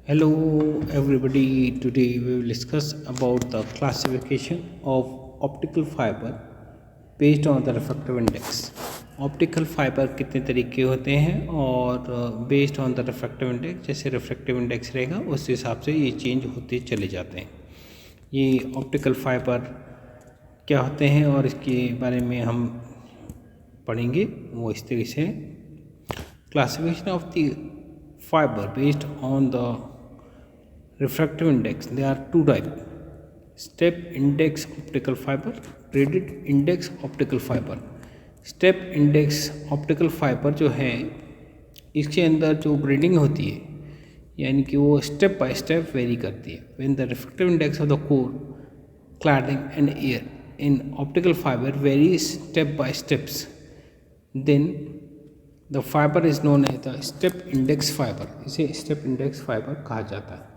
Hello everybody, today we will discuss about the classification of optical fiber based on the refractive index. Optical fibre कितने तरीके होते हैं और based on the refractive index, जैसे refractive index रहेगा उस हिसाब से ये चेंज होते चले जाते हैं। ये ऑप्टिकल फाइबर क्या होते हैं और इसके बारे में हम पढ़ेंगे वो इस तरीके से। Classification of the fibre based on the refractive index, there are two types: step index optical fiber, graded index optical fiber. Step index optical fibre जो है इसके अंदर जो ग्रेडिंग होती है यानी कि वो स्टेप बाय स्टेप वेरी करती है। When the refractive index of the core cladding and air in optical fibre vary step by steps, then the fibre is known as the step index fibre. इसे step index fibre कहा जाता है।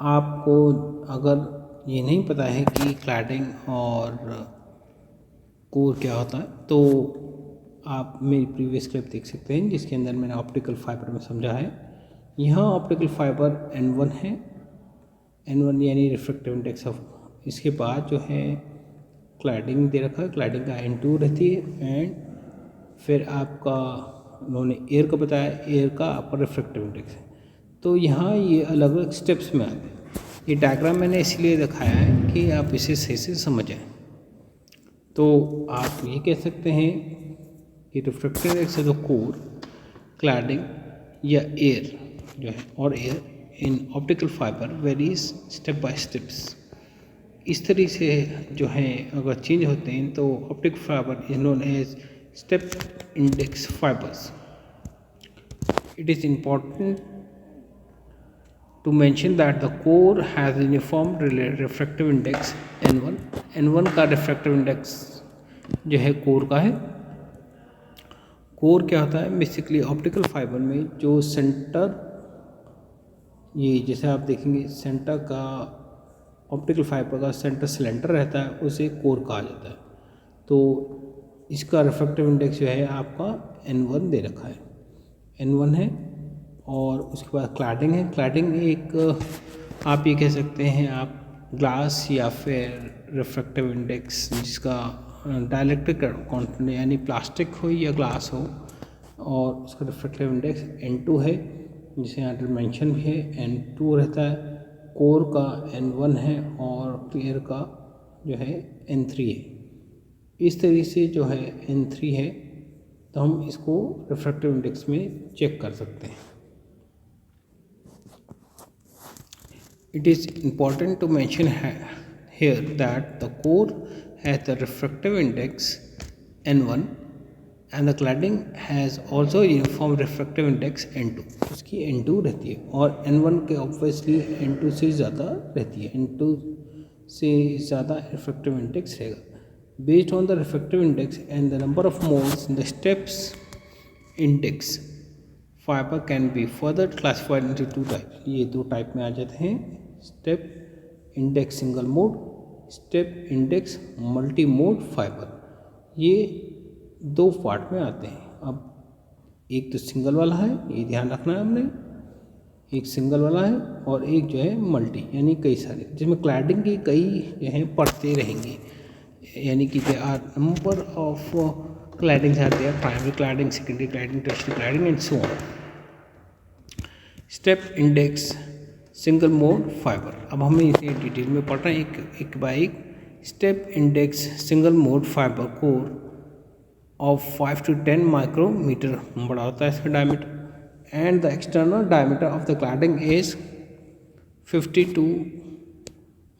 आपको अगर ये नहीं पता है कि क्लैडिंग और कोर क्या होता है तो आप मेरी प्रीवियस क्लिप देख सकते हैं जिसके अंदर मैंने ऑप्टिकल फाइबर में समझा है। यहाँ ऑप्टिकल फाइबर N1 है, N1 यानी रिफ्रैक्टिव इंडेक्स ऑफ। इसके बाद जो है क्लैडिंग दे रखा है, क्लैडिंग का N2 रहती है एंड फिर आपका उन्होंने एयर का बताया, एयर का अपर रिफ्रैक्टिव इंडेक्स है। तो यहाँ ये अलग अलग स्टेप्स में आते हैं। ये डायग्राम मैंने इसलिए दिखाया है कि आप इसे सही से समझें। तो आप ये कह सकते हैं कि refractive index of the core cladding या एयर जो है और air in optical fibre varies step by steps. इस तरीके से जो है अगर चेंज होते हैं तो optical fibre is known as step index fibres. It is important to mention that the core has uniform refractive index N1। N1 का refractive index जो है कोर का है। कोर क्या होता है बेसिकली ऑप्टिकल फाइबर में जो सेंटर, ये जैसे आप देखेंगे सेंटर का ऑप्टिकल फाइबर का सेंटर सिलेंडर रहता है उसे कोर कहा जाता है। तो इसका रिफ्रैक्टिव इंडेक्स जो है आपका N1 दे रखा है, N1 है। और उसके बाद क्लैडिंग है। क्लैडिंग एक आप ये कह सकते हैं आप ग्लास या फिर रिफ्रैक्टिव इंडेक्स जिसका डाइलेक्ट्रिक कॉन्स्टेंट यानी प्लास्टिक हो या ग्लास हो और उसका रिफ्रैक्टिव इंडेक्स N2 है, जिसे यहाँ पर मेंशन भी है N2 रहता है। कोर का N1 है और एयर का जो है N3 है। इस तरीके से जो है N3 है तो हम इसको रिफ्रैक्टिव इंडेक्स में चेक कर सकते हैं। It is important to mention here that the core has the refractive index N1 and the cladding has also uniform refractive index N2। उसकी N2 रहती है और N1 के ऑब्वियसली N2 से ज़्यादा रहती है, N2 से ज़्यादा refractive index रहेगा। Based on the refractive index and the number of modes in the steps index, fibre can be further classified into two types. ये दो टाइप में आ जाते हैं: step index single mode, step index multi mode fibre. ये दो part में आते हैं। अब एक तो सिंगल वाला है, ये ध्यान रखना है हमने, एक सिंगल वाला है और एक जो है मल्टी यानी कई सारे, जिसमें क्लैडिंग की कई जो है पढ़ते रहेंगे, यानी कि they are number of claddings are there: primary cladding, secondary cladding, tertiary cladding and so on. Step index single mode fiber, अब हमें इसे डिटेल में पढ़ रहे हैं एक बाय एक। Step index single mode fibre core of 5 to 10 micrometre बड़ा होता है इसका diameter and the external diameter of the cladding is 50 to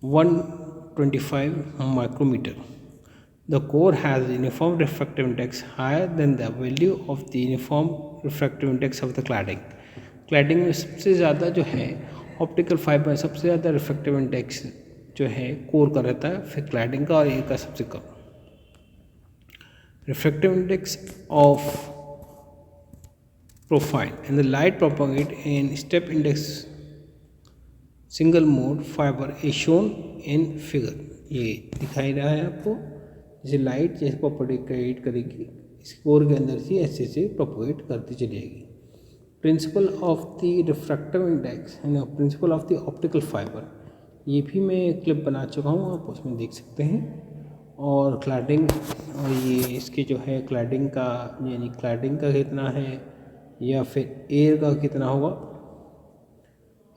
125 micrometre. The core has uniform refractive index higher than the value of the uniform refractive index of the cladding। cladding में सबसे ज़्यादा जो है optical fibre में सबसे ज़्यादा refractive index जो है कोर का रहता है, फिर क्लैडिंग का और एयर का सबसे कम। Refractive index of profile and the light propagate in step index single mode fibre is shown in figure. ये दिखाई रहा है आपको, जैसे लाइट जैसे प्रोपोगेट करेगी इस कोर के अंदर से ऐसे प्रोपोगेट करती चली जाएगी। Principle of the refractive index and principle of the optical fibre, ये भी मैं क्लिप बना चुका हूँ, आप उसमें देख सकते हैं। और क्लैडिंग, और ये इसके जो है क्लैडिंग का, यानी क्लैडिंग का कितना है या फिर एयर का कितना होगा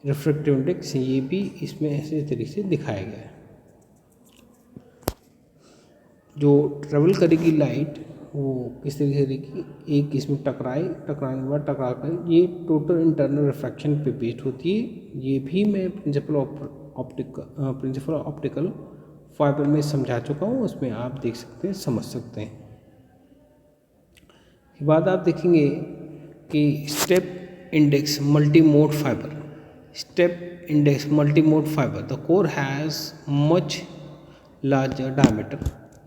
रिफ्रैक्टिव इंडेक्स, ये भी इसमें ऐसे तरीके से दिखाया गया है। जो ट्रेवल करेगी लाइट वो किस तरीके से रहेगी, एक इसमें टकराने के बाद टकरा कर ये टोटल इंटरनल रिफ्रैक्शन पे बेस्ड होती है। ये भी मैं प्रिंसिपल ऑप्टिकल फाइबर में समझा चुका हूँ, उसमें आप देख सकते हैं, समझ सकते हैं। के बाद आप देखेंगे कि step index multi mode fibre, step index multi mode fibre, the core has much larger diameter,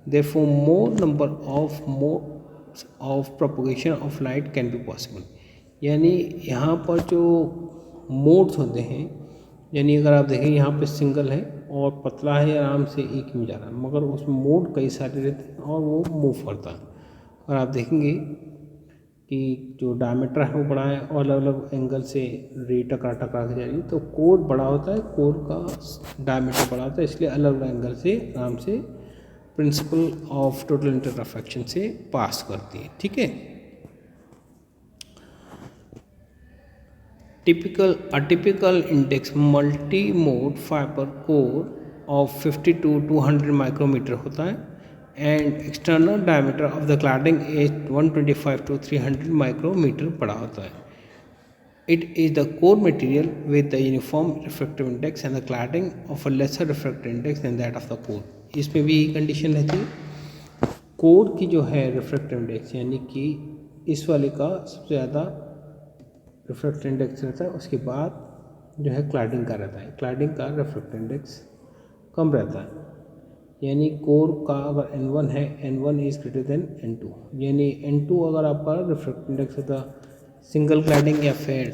therefore more number of modes of propagation of light can be possible। यानी यहाँ पर जो मोड्स होते हैं, यानी अगर आप देखें यहाँ पे सिंगल है और पतला है, आराम से एक में जा रहा है, मगर उसमें मोड कई सारे रहते हैं और वो मूव करता है। और आप देखेंगे कि जो डायमीटर है वो बड़ा है और अलग अलग एंगल से रे टकरा के जा रही है, तो कोर बड़ा होता है, कोर का डायमीटर बड़ा होता है, इसलिए अलग अलग एंगल से आराम से प्रिंसिपल ऑफ टोटल इंटरफेक्शन से पास करती है। ठीक है। Typical index multi mode fibre core of 50 to 200 micrometre होता है and external diameter of the cladding is 125 to 300 micrometre बड़ा होता है। It is the core material with the uniform refractive index and the cladding of a lesser refractive index than that of the core. इसमें भी यही condition रहती है, core की जो है रिफ्रैक्टिव इंडेक्स, यानी कि इस वाले का सबसे ज़्यादा रिफ्रैक्टिव इंडेक्स रहता है, उसके बाद जो है क्लैडिंग का रहता है, क्लैडिंग का रिफ्रैक्टिव इंडेक्स कम रहता है। यानी कोर का अगर N1 है, N1 is greater than N2, यानी N2 अगर आपका रिफ्रैक्टिव इंडेक्स होता सिंगल क्लैडिंग या फिर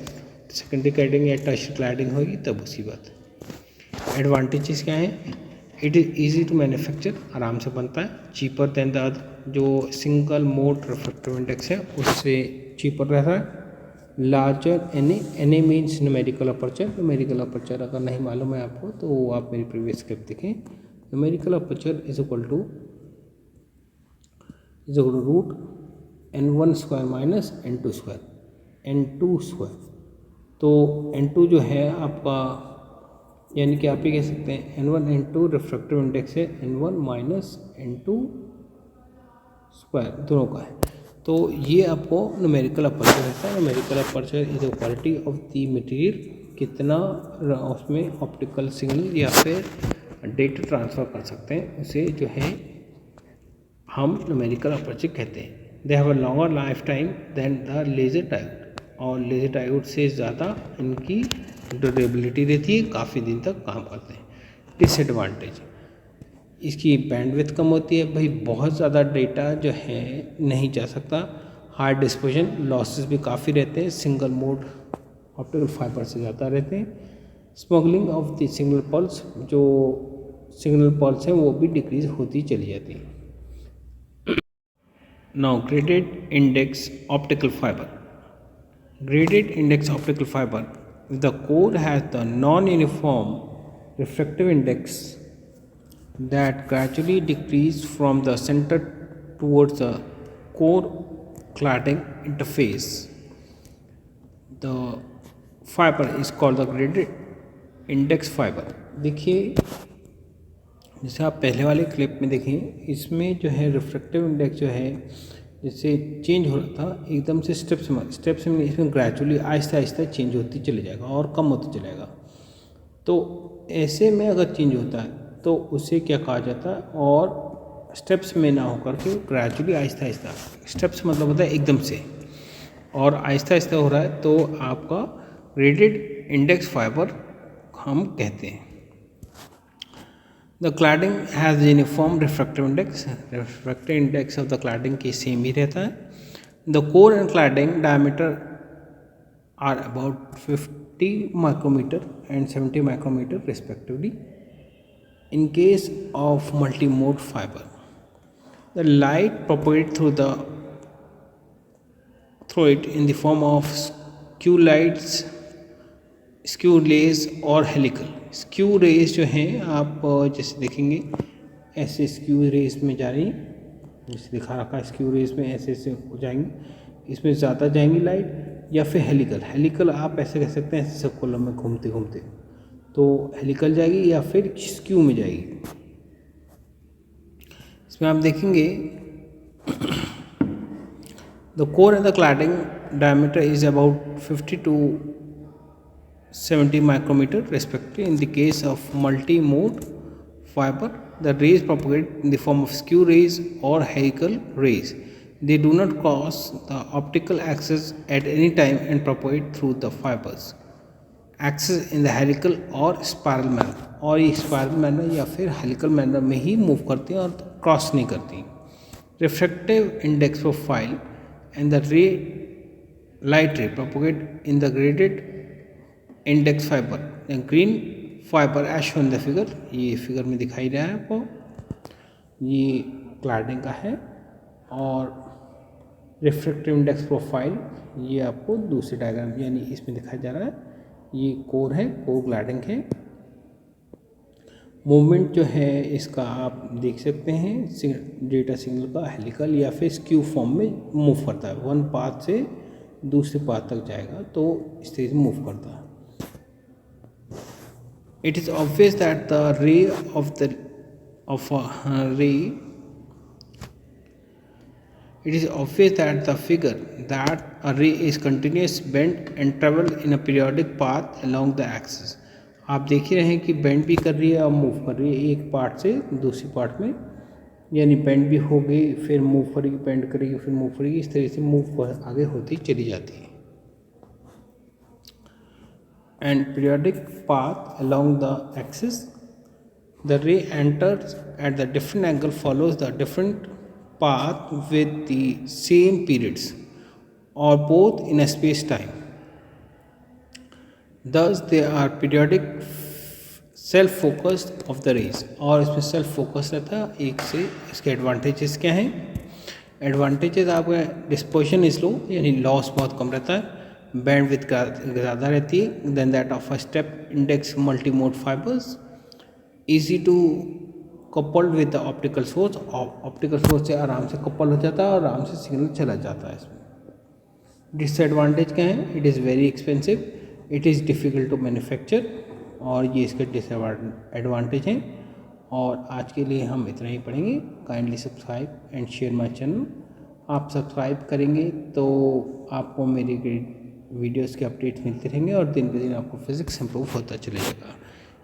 सेकेंडरी क्लैडिंग या टर्शियरी क्लैडिंग होगी तब उसकी बात। एडवांटेजेस क्या हैं, it is easy to manufacture, आराम से बनता है, चीपर देन द अदर, जो सिंगल मोड रिफ्रैक्टिव इंडेक्स है उससे चीपर रहता है। Larger N A means numerical aperture, numerical aperture अगर नहीं मालूम है आपको तो आप मेरी प्रीवियस क्लिप देखें। Numerical aperture is equal to root N1 square minus N2 square, N2 square. तो N2 जो है आपका, यानी कि आप ये कह सकते हैं N1 N2 रिफ्रैक्टिव इंडेक्स है, N1 माइनस N2 स्क्वायर दोनों का है। तो ये आपको न्यूमेरिकल अपर्चर रहता है। Numerical aperture is the quality of the material, कितना उसमें ऑप्टिकल सिग्नल या फिर डेटा ट्रांसफ़र कर सकते हैं, उसे जो है हम न्यूमेरिकल अपर्चर कहते हैं। They have a longer life time than the laser diode, और लेज़र डायोड से ज़्यादा इनकी ड्यूरेबिलिटी रहती है, काफ़ी दिन तक काम करते हैं। डिसएडवांटेज, इसकी बैंडविड्थ कम होती है, भाई बहुत ज़्यादा डेटा जो है नहीं जा सकता, हाई डिस्पर्शन, लॉसेस भी काफ़ी रहते हैं, सिंगल मोड ऑप्टिकल फाइबर से ज़्यादा रहते हैं। Smuggling of the signal pulse, जो सिग्नल पल्स हैं वो भी डिक्रीज होती चली जाती है। Now graded index optical fibre, graded index optical fibre, the core has the non uniform refractive index that gradually decrease from the center towards the core cladding interface. The fiber is called the graded index fiber। देखिए जैसे आप पहले वाले clip में देखें, इसमें जो है रिफ्रैक्टिव इंडेक्स जो है जैसे चेंज हो रहा था एकदम से स्टेप्स में, इसमें ग्रेजुअली आहिस्ता आहिस्ता चेंज होती चले जाएगा और कम होता चलेगा। तो ऐसे में अगर चेंज होता है तो उसे क्या कहा जाता है, और स्टेप्स में ना होकर के ग्रेजुअली आहिस्ता आहिस्ता, स्टेप्स मतलब होता है एकदम से, और आहिस्ता आहिस्ता हो रहा है तो आपका ग्रेडेड इंडेक्स फाइबर हम कहते हैं। The cladding has uniform refractive index, refractive index of the cladding की सेम ही रहता है। The core and cladding diameter are about 50 micrometre and 70 micrometre respectively. In case of multi-mode fiber, the light propagates through it in the form of skew lights, skew rays और helical. Skew rays जो हैं आप जैसे देखेंगे ऐसे skew raise में जा रही, जैसे दिखा रखा है स्क्यू रेज में ऐसे ऐसे हो जाएंगी, इसमें ज़्यादा जाएंगी लाइट। या फिर हेलिकल, हेलिकल आप ऐसे कह सकते हैं ऐसे सब कॉलम में घूमते घूमते, तो हेलिकल जाएगी या फिर स्क्यू में जाएगी। इसमें आप देखेंगे the core and the cladding diameter is about 50 to 70 micrometer respectively. In the case of multi-mode fiber, the rays propagate in the form of skew rays or helical rays. They do not cross the optical axis at any time and propagate through the fibers axis in the helical or spiral manner. और ये spiral manner या फिर helical manner में ही move करती हैं और cross नहीं करती। Refractive index profile and the light ray propagate in the graded index fibre green fibre as shown in the figure. ये फिगर में दिखाई रहा है आपको, ये क्लैडिंग का है। और रिफ्रैक्टिव इंडेक्स प्रोफाइल ये आपको दूसरे डायग्राम यानी इसमें दिखाया जा रहा है, ये कोर है, कोर क्लैडिंग है। मूवमेंट जो है इसका आप देख सकते हैं, डेटा सिग्नल का हेलिकल या फिर स्क्यू फॉर्म में मूव करता है, वन पाथ से दूसरे पाथ तक जाएगा तो इस तरह से मूव करता है। It is obvious that the ray it is obvious that the figure that a ray is continuous bend and travel in a periodic path along the axis। आप देख ही रहे हैं कि बेंड भी कर रही है और मूव कर रही है एक पार्ट से दूसरी पार्ट में, यानी बेंड भी हो गई फिर मूव करेगी, बेंड करेगी फिर मूव करेगी, इस तरह से मूव आगे होती चली जाती है। And periodic path along the axis, the ray enters at the different angle, follows the different path with the same periods or both in a space time. Thus they are periodic self focused of the rays। और इसमें self focus रहता है एक से। इसके advantages क्या हैं? Advantages आपका डिस्पर्शन इज लो, यानी लॉस बहुत कम रहता है, बैंडविड्थ का ज़्यादा रहती है than that of a step index multi mode fibres, easy to coupled with the optical source. Optical source से आराम से कपल हो जाता है और आराम से सिग्नल चला जाता है। इसमें डिसएडवांटेज क्या है? It is very expensive, it is difficult to manufacture, और ये इसके डिसएडवांटेज हैं। और आज के लिए हम इतना ही पढ़ेंगे। Kindly subscribe and share my channel. आप सब्सक्राइब करेंगे तो आपको मेरी वीडियोस के अपडेट्स मिलते रहेंगे और दिन पे दिन आपको फिज़िक्स इम्प्रूव होता चलेगा।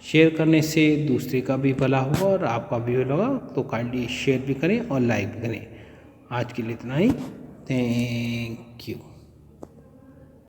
शेयर करने से दूसरे का भी भला होगा और आपका भी भला होगा, तो काइंडली शेयर भी करें और लाइक भी करें। आज के लिए इतना ही, थैंक यू।